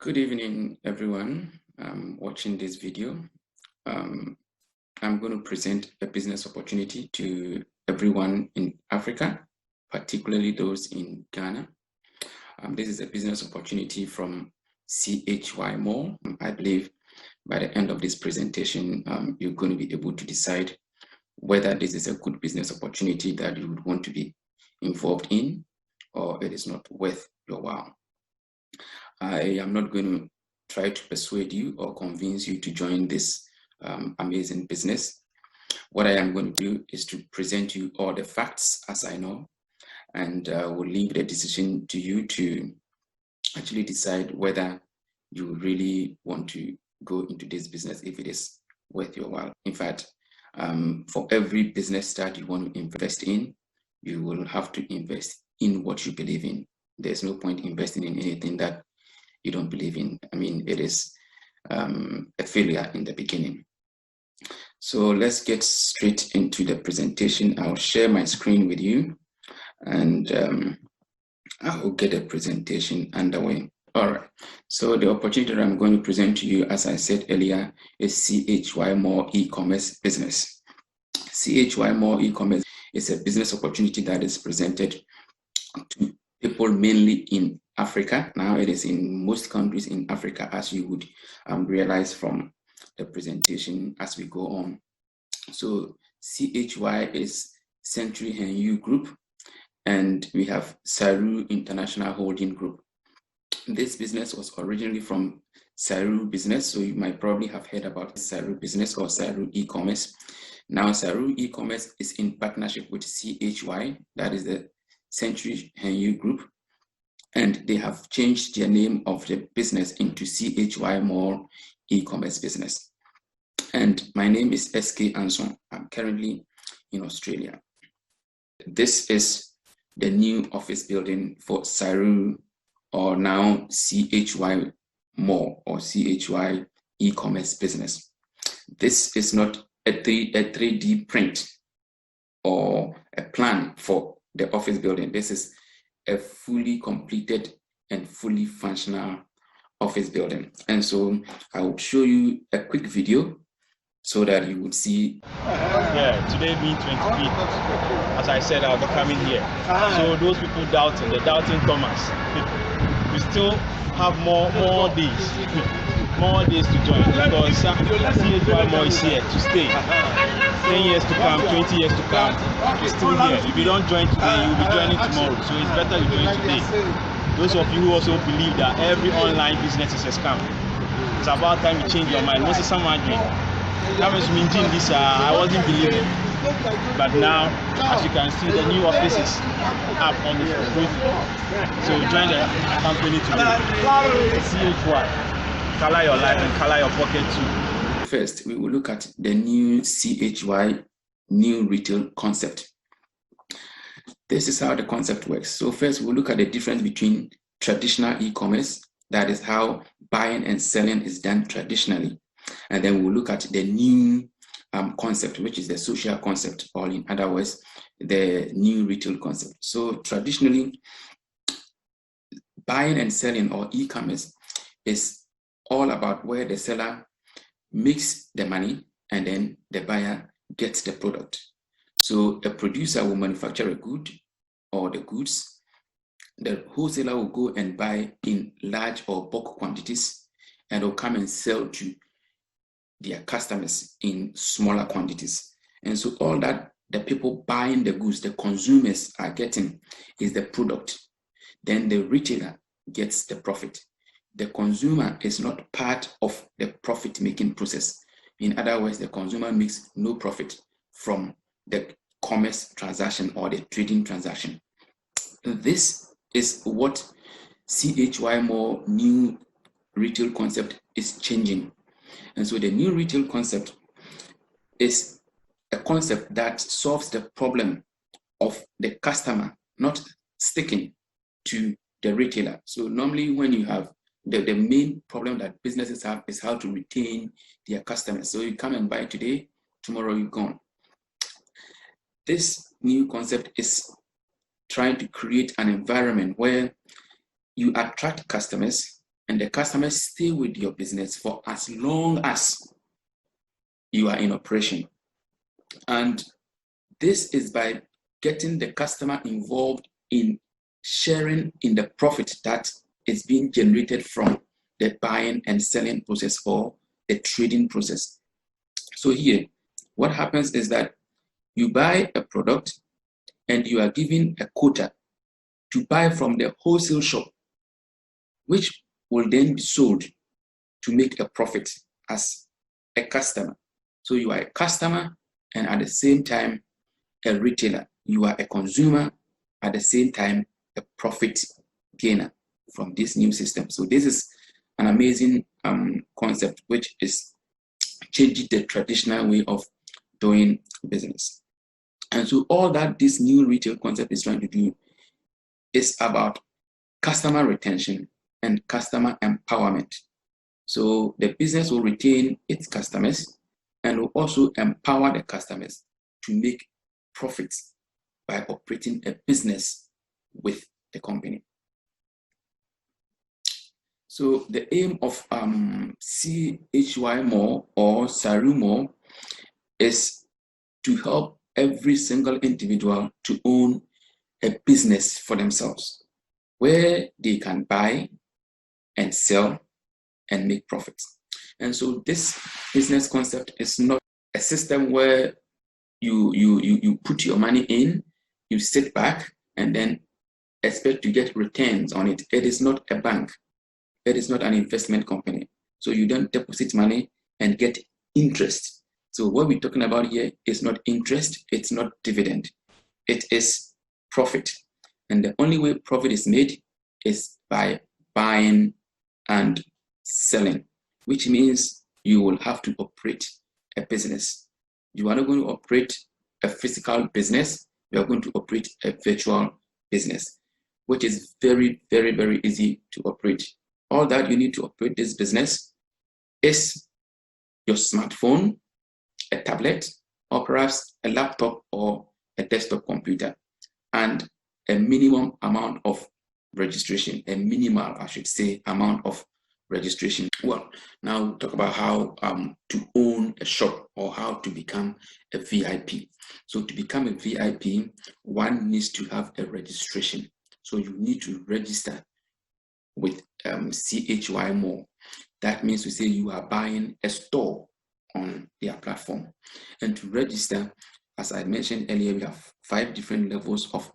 Good evening, everyone watching this video. I'm going to present a business opportunity to everyone in Africa, particularly those in Ghana. This is a business opportunity from CHY More. I believe by the end of this presentation, you're going to be able to decide whether this is a good business opportunity that you would want to be involved in, or it is not worth your while. I am not going to try to persuade you or convince you to join this amazing business. What I am going to do is to present you all the facts as I know, and will leave the decision to you to actually decide whether you really want to go into this business, if it is worth your while. In fact, for every business that you want to invest in, you will have to invest in what you believe in. There's no point investing in anything that you don't believe in. I mean, it is a failure in the beginning. So let's get straight into the presentation. I'll share my screen with you, and I will get the presentation underway. All right, so the opportunity that I'm going to present to you, as I said earlier, is CHY More e-commerce business. CHY More e-commerce is a business opportunity that is presented to people mainly in Africa. Now it is in most countries in Africa, as you would realize from the presentation as we go on. So CHY is Century Henyu Group, and we have Saru International Holding Group. This business was originally from Saru Business, so you might probably have heard about Saru Business or Saru E-commerce. Now Saru E-commerce is in partnership with CHY, that is the Century Henyu Group, and they have changed their name of the business into CHY More e-commerce business. And my name is SK Anson. I'm currently in Australia. This is the new office building for Saru, or now CHY More or CHY e-commerce business. This is not a 3D print or a plan for the office building. This is a fully completed and fully functional office building. And so I will show you a quick video so that you would see. Yeah, today being 25th, as I said, I'll be coming here. So those people doubting, the doubting Thomas, we still have more days to join, because CHY More is here to stay. 10 years to come, 20 years to come, it's still here. If you don't join today, you'll be joining tomorrow. So it's better you join today. Those of you who also believe that every online business is a scam, it's about time you change your mind. Most of someone doing. I wasn't believing. But now, as you can see, the new office is up on the roof. So join the company today. CHY. Color your life and color your pocket too. First, we will look at the new CHY new retail concept. This is how the concept works. So first, we'll look at the difference between traditional e-commerce, that is how buying and selling is done traditionally. And then we'll look at the new concept, which is the social concept, or in other words, the new retail concept. So traditionally, buying and selling or e-commerce is all about where the seller makes the money and then the buyer gets the product. So a producer will manufacture a good or the goods. The wholesaler will go and buy in large or bulk quantities, and will come and sell to their customers in smaller quantities. And so all that the people buying the goods, the consumers are getting, is the product. Then the retailer gets the profit. The consumer is not part of the profit-making process. In other words, the consumer makes no profit from the commerce transaction or the trading transaction. This is what CHY More new retail concept is changing. And so the new retail concept is a concept that solves the problem of the customer not sticking to the retailer. So normally when you have the main problem that businesses have is how to retain their customers. So you come and buy today, tomorrow you're gone. This new concept is trying to create an environment where you attract customers and the customers stay with your business for as long as you are in operation. And this is by getting the customer involved in sharing in the profit that is being generated from the buying and selling process or the trading process. So here, what happens is that you buy a product and you are given a quota to buy from the wholesale shop, which will then be sold to make a profit as a customer. So you are a customer and at the same time a retailer. You are a consumer at the same time a profit gainer from this new system. So this is an amazing concept which is changing the traditional way of doing business. And so all that this new retail concept is trying to do is about customer retention and customer empowerment. So the business will retain its customers and will also empower the customers to make profits by operating a business with the company. So the aim of CHY More or Saru More is to help every single individual to own a business for themselves, where they can buy and sell and make profits. And so this business concept is not a system where you put your money in, you sit back and then expect to get returns on it. It is not a bank. It is not an investment company. So you don't deposit money and get interest. So what we're talking about here is not interest, it's not dividend. It is profit. And the only way profit is made is by buying and selling, which means you will have to operate a business. You are not going to operate a physical business, you are going to operate a virtual business, which is very, very, very easy to operate. All that you need to operate this business is your smartphone, a tablet, or perhaps a laptop or a desktop computer, and a minimum amount of registration, a minimal, I should say, amount of registration. Well, now we'll talk about how to own a shop or how to become a VIP. So to become a VIP, one needs to have a registration. So you need to register with CHY More. That means to say you are buying a store on their platform. And to register, as I mentioned earlier, we have 5 different levels of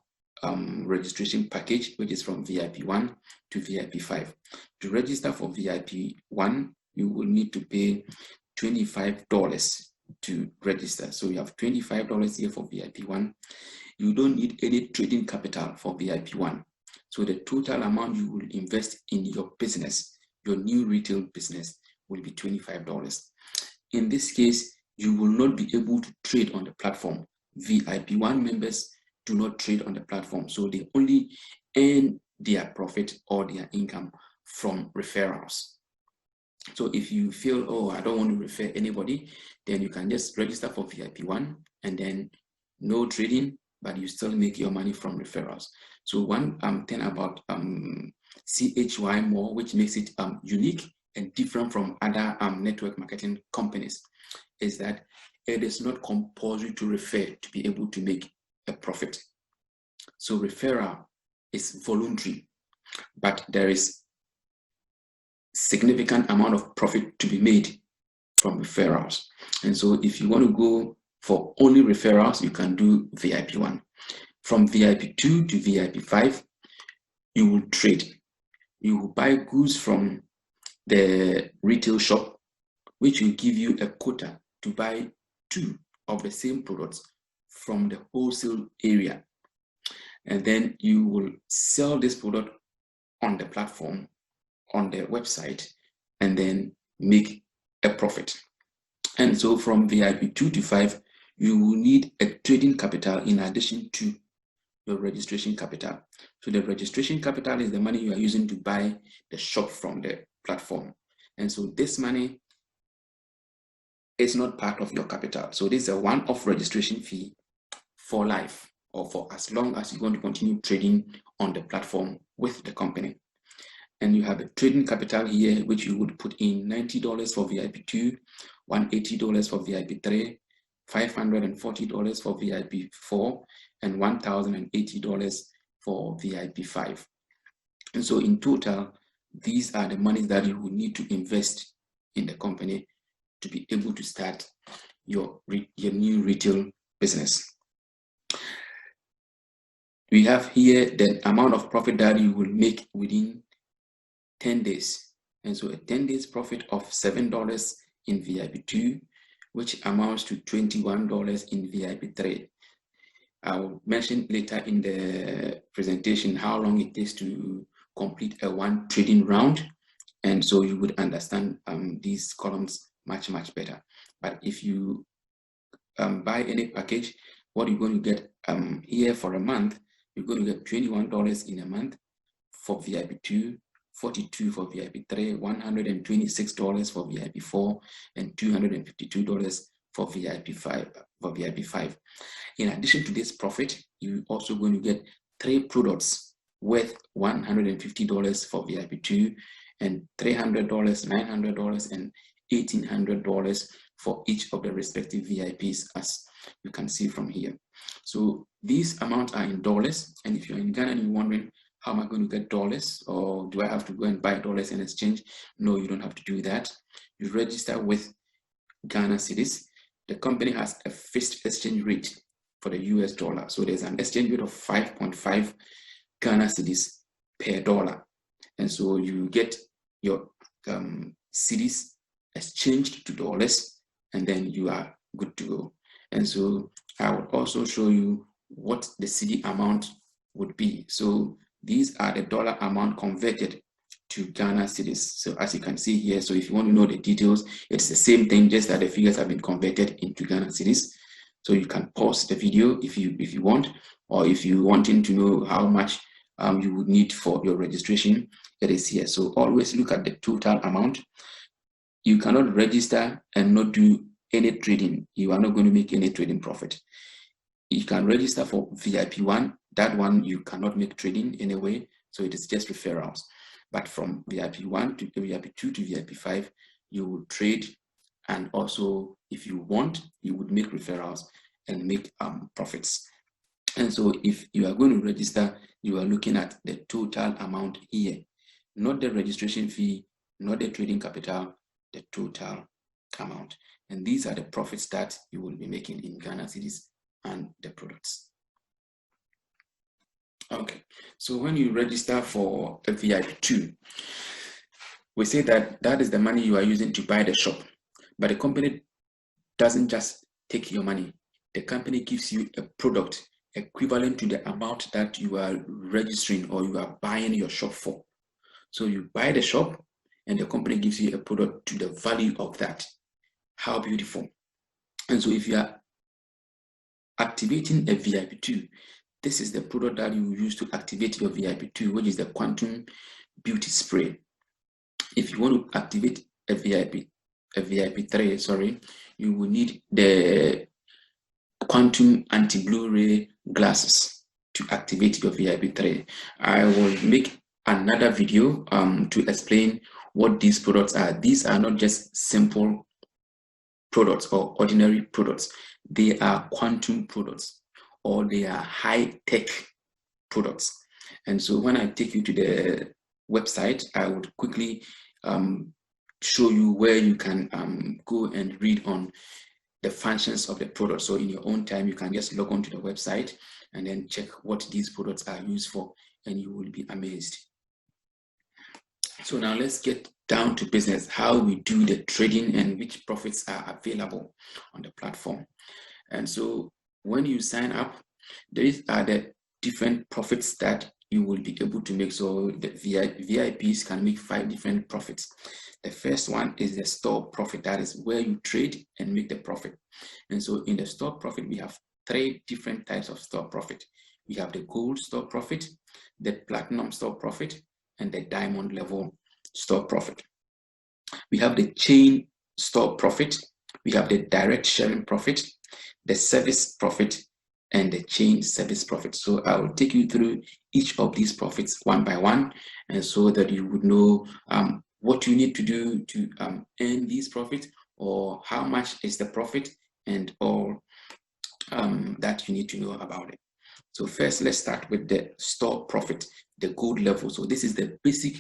registration package, which is from VIP 1 to VIP 5. To register for VIP 1, you will need to pay $25 to register. So you have $25 here for VIP 1. You don't need any trading capital for VIP 1. So the total amount you will invest in your business, your new retail business, will be $25. In this case, you will not be able to trade on the platform. VIP 1 members do not trade on the platform, so they only earn their profit or their income from referrals. So if you feel, oh, I don't want to refer anybody, then you can just register for VIP 1 and then no trading, but you still make your money from referrals. So one thing about CHY More, which makes it unique and different from other network marketing companies, is that it is not compulsory to refer to be able to make a profit. So referral is voluntary, but there is significant amount of profit to be made from referrals. And so if you want to go for only referrals, you can do VIP 1. From VIP 2 to VIP 5, you will trade. You will buy goods from the retail shop, which will give you a quota to buy 2 of the same products from the wholesale area. And then you will sell this product on the platform, on the website, and then make a profit. And so from VIP 2 to 5, you will need a trading capital in addition to your registration capital. So the registration capital is the money you are using to buy the shop from the platform. And so this money is not part of your capital. So this is a one-off registration fee for life, or for as long as you want to continue trading on the platform with the company. And you have a trading capital here, which you would put in $90 for VIP 2, $180 for VIP 3, $540 for VIP 4, and $1,080 for VIP 5. And so in total, these are the monies that you will need to invest in the company to be able to start your new retail business. We have here the amount of profit that you will make within 10 days. And so a 10 days profit of $7 in VIP 2, which amounts to $21 in VIP 3. I will mention later in the presentation how long it takes to complete a one trading round. And so you would understand these columns much better. But if you buy any package, what you're going to get here for a month, you're going to get $21 in a month for VIP 2, $42 for VIP 3, $126 for VIP 4, and $252 for VIP 5. In addition to this profit, you're also going to get 3 products worth $150 for VIP 2 and $300, $900, and $1,800 for each of the respective VIPs, as you can see from here. So these amounts are in dollars, and if you're in Ghana and you're wondering, how am I going to get dollars, or do I have to go and buy dollars and exchange? No, you don't have to do that. You register with Ghana cedis. The company has a fixed exchange rate for the US dollar. So there's an exchange rate of 5.5 Ghana cedis per dollar. And so you get your cedis exchanged to dollars, and then you are good to go. And so I will also show you what the cedi amount would be. So these are the dollar amount converted to Ghana cedis. So as you can see here, so if you want to know the details, it's the same thing, just that the figures have been converted into Ghana cedis. So you can pause the video if you want, or if you wanting to know how much you would need for your registration, it is here. So always look at the total amount. You cannot register and not do any trading. You are not going to make any trading profit. You can register for VIP 1. That one you cannot make trading anyway, so it is just referrals. But from VIP 1 to VIP 2 to VIP 5, you will trade, and also if you want, you would make referrals and make profits. And so if you are going to register, you are looking at the total amount here, not the registration fee, not the trading capital, the total amount. And these are the profits that you will be making in Ghana cedis and the products. Okay, so when you register for a VIP 2, we say that that is the money you are using to buy the shop, but the company doesn't just take your money. The company gives you a product equivalent to the amount that you are registering or you are buying your shop for. So you buy the shop and the company gives you a product to the value of that. How beautiful. And so if you are activating a VIP 2, this is the product that you use to activate your VIP 2, which is the Quantum Beauty Spray. If you want to activate a VIP 3, sorry, you will need the Quantum Anti-Blue Ray glasses to activate your VIP 3. I will make another video to explain what these products are. These are not just simple products or ordinary products. They are quantum products, or they are high-tech products. And so when I take you to the website, I would quickly show you where you can go and read on the functions of the product. So in your own time, you can just log on to the website and then check what these products are used for, and you will be amazed. So now let's get down to business, how we do the trading and which profits are available on the platform. And so when you sign up, these are the different profits that you will be able to make. So the VIPs can make 5 different profits. The first one is the store profit. That is where you trade and make the profit. And so in the store profit, we have 3 different types of store profit. We have the gold store profit, the platinum store profit, and the diamond level store profit. We have the chain store profit. We have the direct sharing profit, the service profit, and the chain service profit. So I will take you through each of these profits one by one, and so that you would know what you need to do to earn these profits, or how much is the profit, and all that you need to know about it. So first, let's start with the store profit, the gold level. So this is the basic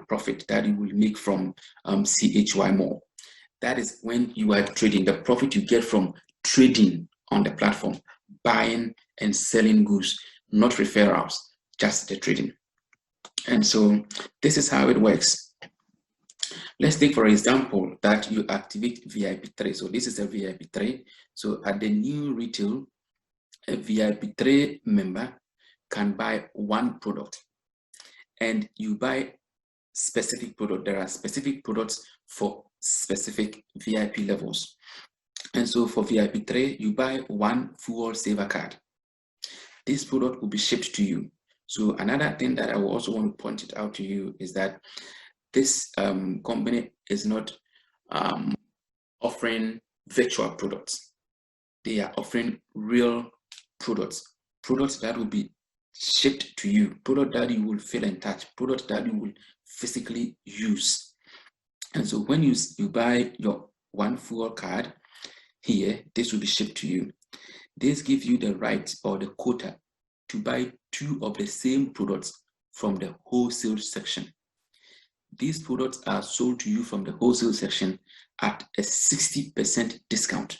profit that you will make from CHY more. That is when you are trading, the profit you get from trading on the platform, buying and selling goods, not referrals, just the trading. And so this is how it works. Let's take, for example, that you activate VIP3. So this is a VIP3. So at the new retail, a VIP3 member can buy one product, and you buy specific product. There are specific products for specific VIP levels. And so for VIP3, you buy one fuel saver card. This product will be shipped to you. So another thing that I will also want to point it out to you is that this company is not offering virtual products. They are offering real products that will be shipped to you, product that you will feel and touch, product that you will physically use. And so when you buy your one fuel card here, this will be shipped to you. This gives you the right or the quota to buy 2 of the same products from the wholesale section. These products are sold to you from the wholesale section at a 60% discount.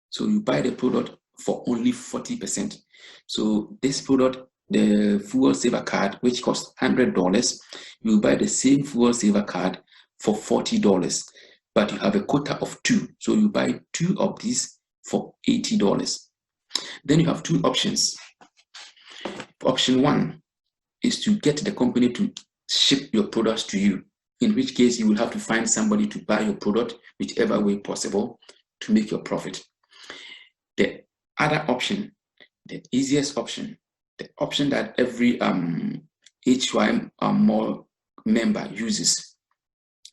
So you buy the product for only 40%. So this product, the fuel saver card, which costs $100, you buy the same fuel saver card for $40, but you have a quota of 2. So you buy 2 of these for $80. Then you have 2 options. Option 1 is to get the company to ship your products to you, in which case you will have to find somebody to buy your product whichever way possible to make your profit. The other option, the easiest option, the option that every CHY more member uses,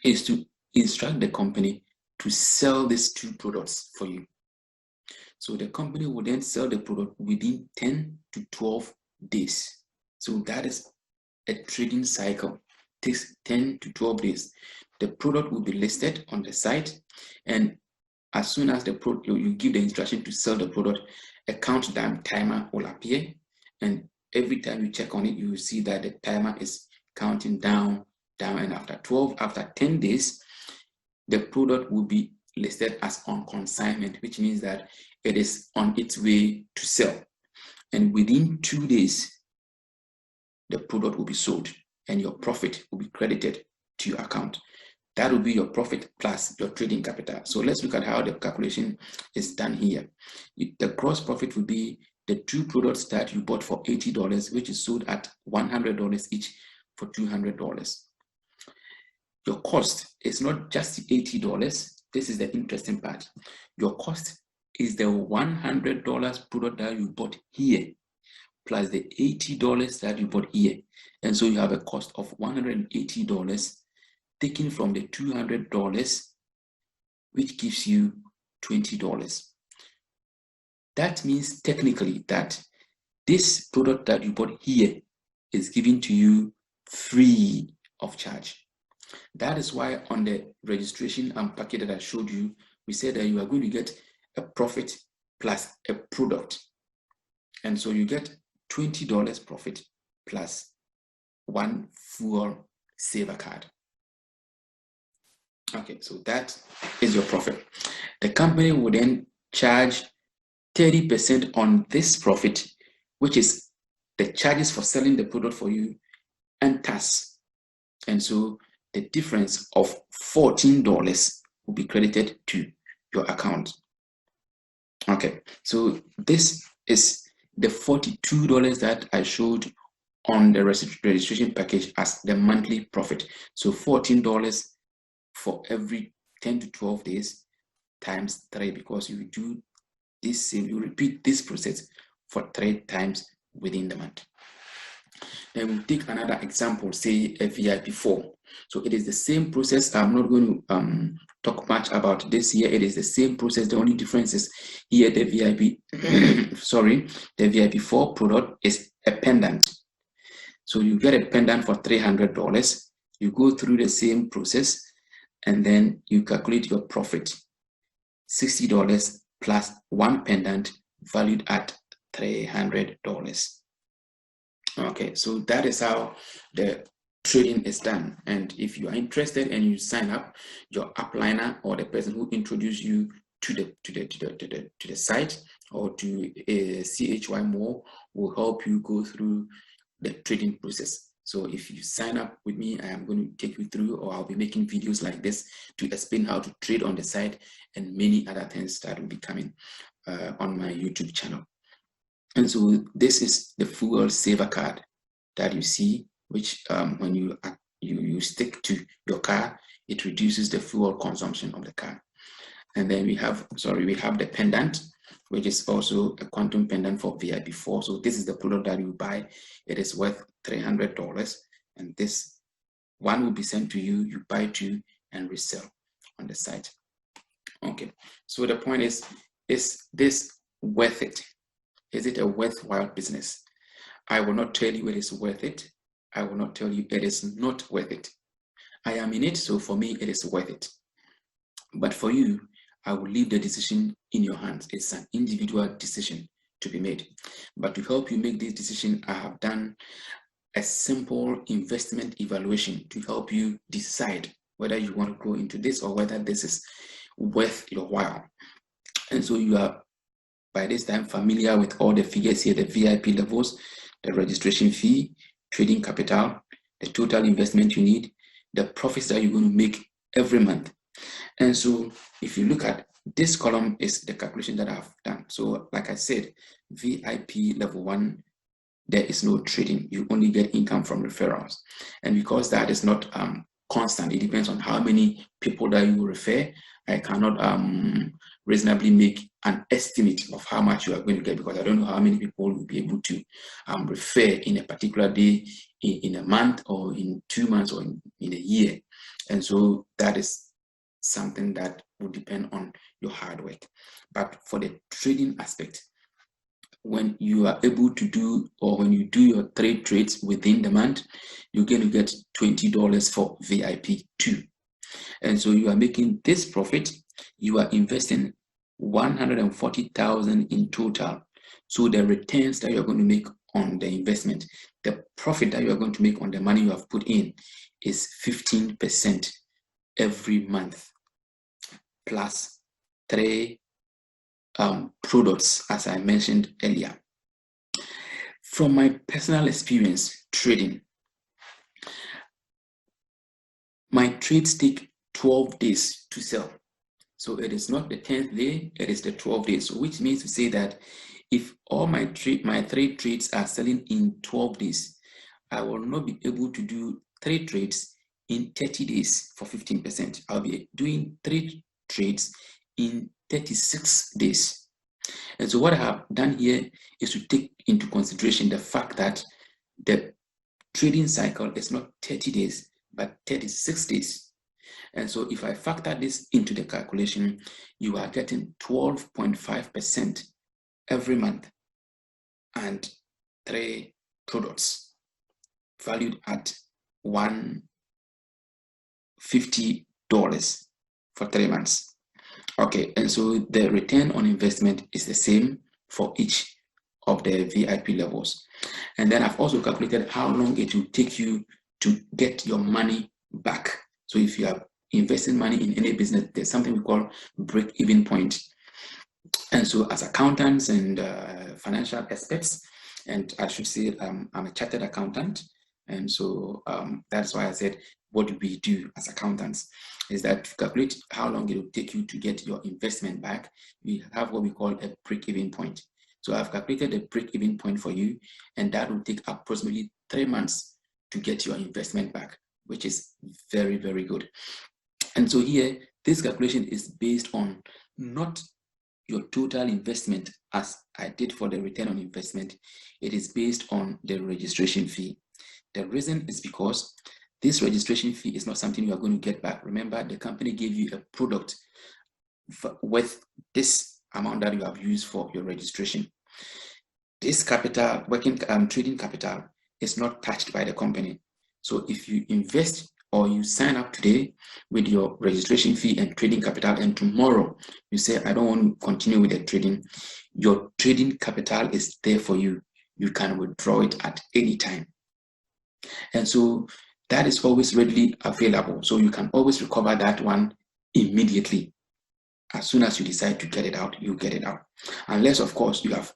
is to instruct the company to sell these 2 products for you. So the company will then sell the product within 10 to 12 days. So that is a trading cycle. It takes 10 to 12 days. The product will be listed on the site, and as soon as the product, you give the instruction to sell the product, a countdown timer will appear, and every time you check on it, you will see that the timer is counting down, and after 10 days, the product will be listed as on consignment, which means that it is on its way to sell. And within 2 days, the product will be sold and your profit will be credited to your account. That will be your profit plus your trading capital. So let's look at how the calculation is done here. The gross profit will be the 2 products that you bought for $80, which is sold at $100 each for $200. Your cost is not just $80. This is the interesting part. Your cost is the $100 product that you bought here, plus the $80 that you bought here. And so you have a cost of $180 taken from the $200, which gives you $20. That means technically that this product that you bought here is given to you free of charge. That is why on the registration packet that I showed you, we said that you are going to get a profit plus a product. And so you get $20 profit plus 1 fuel saver card. Okay, so that is your profit. The company will then charge 30% on this profit, which is the charges for selling the product for you and tax. And so the difference of $14 will be credited to your account. Okay, so this is the $42 that I showed on the registration package as the monthly profit. So $14 for every 10 to 12 days times 3, because you do this same, you repeat this process for 3 times within the month. Then we'll take another example, say a VIP4. So it is the same process. I'm not going to talk much about this here. It is the same process. The only difference is here the VIP, sorry, the VIP4 product is a pendant. So you get a pendant for $300. You go through the same process and then you calculate your profit. $60 plus one pendant valued at $300. Okay, so that is how the trading is done. And if you are interested and you sign up, your upliner or the person who introduced you to the site or to a CHY more will help you go through the trading process. So if you sign up with me, I am going to take you through, or I'll be making videos like this to explain how to trade on the site and many other things that will be coming on my YouTube channel. And so this is the fuel saver card that you see, which when you stick to your car, it reduces the fuel consumption of the car. And then we have the pendant, which is also a quantum pendant for VIP4. So this is the product that you buy. It is worth $300, and this one will be sent to you. You buy two and resell on the site. Okay, so the point is this worth it? Is it a worthwhile business? I will not tell you it is worth it. I will not tell you it is not worth it. I am in it, so for me, it is worth it. But for you, I will leave the decision in your hands. It's an individual decision to be made. But to help you make this decision, I have done a simple investment evaluation to help you decide whether you want to go into this or whether this is worth your while. And so you are by this time familiar with all the figures here, the VIP levels, the registration fee, trading capital, the total investment you need, the profits that you're going to make every month. And so if you look at this column is the calculation that I've done. So like I said, VIP level 1, there is no trading. You only get income from referrals. And because that is not constant, it depends on how many people that you refer. I cannot reasonably make an estimate of how much you are going to get because I don't know how many people will be able to refer in a particular day, in a month, or in 2 months, or in a year. And so that is something that will depend on your hard work. But for the trading aspect, when you are able to do, or when you do your 3 trades within the month, you're going to get $20 for VIP 2. And so you are making this profit. You are investing $140,000 in total. So the returns that you're going to make on the investment, the profit that you are going to make on the money you have put in is 15% every month, plus 3 products, as I mentioned earlier. From my personal experience trading, my trades take 12 days to sell. So it is not the 10th day, it is the 12 days. So which means to say that if all my 3 trades are selling in 12 days, I will not be able to do 3 trades in 30 days for 15%. I'll be doing 3 trades in 36 days. And so what I have done here is to take into consideration the fact that the trading cycle is not 30 days, but 36 days. And so if I factor this into the calculation, you are getting 12.5% every month and 3 products valued at $150 for 3 months. Okay, and so the return on investment is the same for each of the VIP levels. And then I've also calculated how long it will take you to get your money back. So if you are investing money in any business, there's something we call break-even point. And so as accountants and financial experts, and I should say I'm a chartered accountant, and so that's why I said, what do we do as accountants? Is that to calculate how long it will take you to get your investment back, we have what we call a break-even point. So I've calculated the break-even point for you, and that will take approximately 3 months to get your investment back, which is very, very good. And so here, this calculation is based on not your total investment, as I did for the return on investment, it is based on the registration fee. The reason is because this registration fee is not something you are going to get back. Remember, the company gave you a product with this amount that you have used for your registration. This capital, trading capital, is not touched by the company. So if you invest or you sign up today with your registration fee and trading capital, and tomorrow you say, I don't want to continue with the trading, your trading capital is there for you. You can withdraw it at any time. And so that is always readily available. So you can always recover that one immediately. As soon as you decide to get it out, you get it out. Unless, of course, you have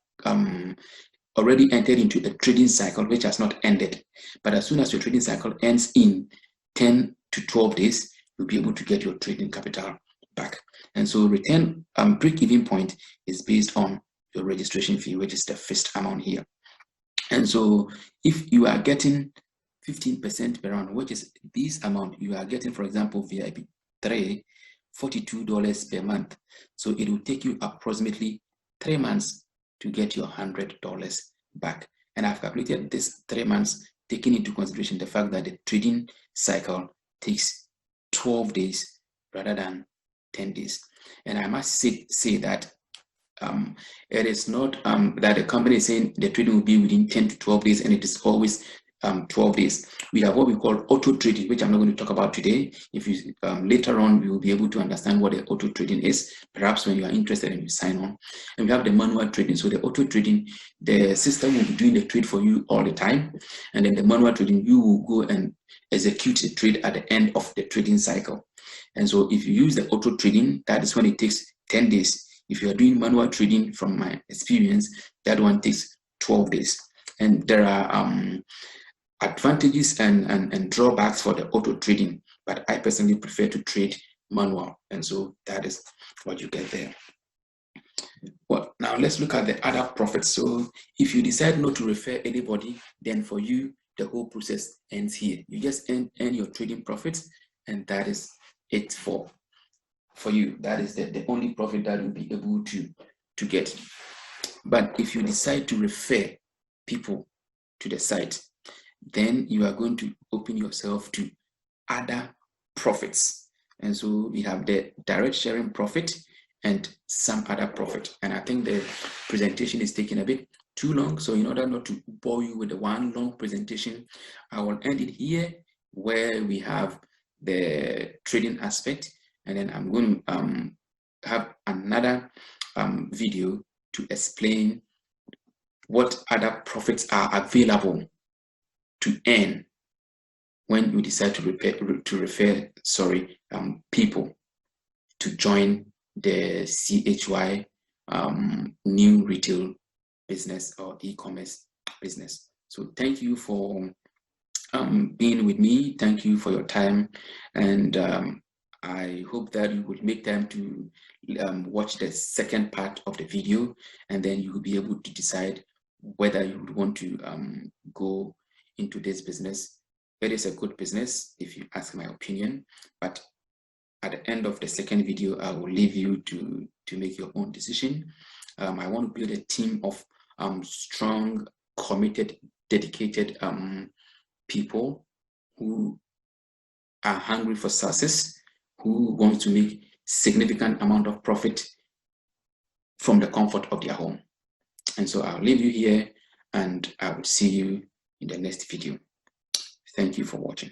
already entered into a trading cycle which has not ended. But as soon as your trading cycle ends in 10 to 12 days, you'll be able to get your trading capital back. And so return break-even point is based on your registration fee, which is the first amount here. And so if you are getting 15% per annum, which is this amount you are getting, for example, VIP 3, $42 per month. So it will take you approximately 3 months to get your $100 back. And I've calculated this 3 months, taking into consideration the fact that the trading cycle takes 12 days rather than 10 days. And I must say that it is not that the company is saying the trading will be within 10 to 12 days, and it is always 12 days. We have what we call auto trading, which I'm not going to talk about today. If you later on, you will be able to understand what the auto trading is, perhaps when you are interested and you sign on. And we have the manual trading. So the auto trading, the system will be doing the trade for you all the time. And then the manual trading, you will go and execute the trade at the end of the trading cycle. And so if you use the auto trading, that is when it takes 10 days. If you are doing manual trading, from my experience, that one takes 12 days. And there are advantages and drawbacks for the auto trading, but I personally prefer to trade manual. And so that is what you get there. Well, now let's look at the other profits. So if you decide not to refer anybody, then for you, the whole process ends here. You just earn your trading profits, and that is it for you. That is the only profit that you'll be able to get. But if you decide to refer people to the site, then you are going to open yourself to other profits. And so we have the direct sharing profit and some other profit. And I think the presentation is taking a bit too long. So in order not to bore you with the one long presentation, I will end it here where we have the trading aspect. And then I'm going to have another video to explain what other profits are available to earn when you decide to refer people to join the CHY new retail business or e-commerce business. So thank you for being with me. Thank you for your time, and I hope that you will make time to watch the second part of the video, and then you will be able to decide whether you would want to go into this business. It is a good business if you ask my opinion, but at the end of the second video, I will leave you to make your own decision. I want to build a team of strong, committed, dedicated people who are hungry for success, who want to make significant amount of profit from the comfort of their home. And so I'll leave you here, and I will see you in the next video. Thank you for watching.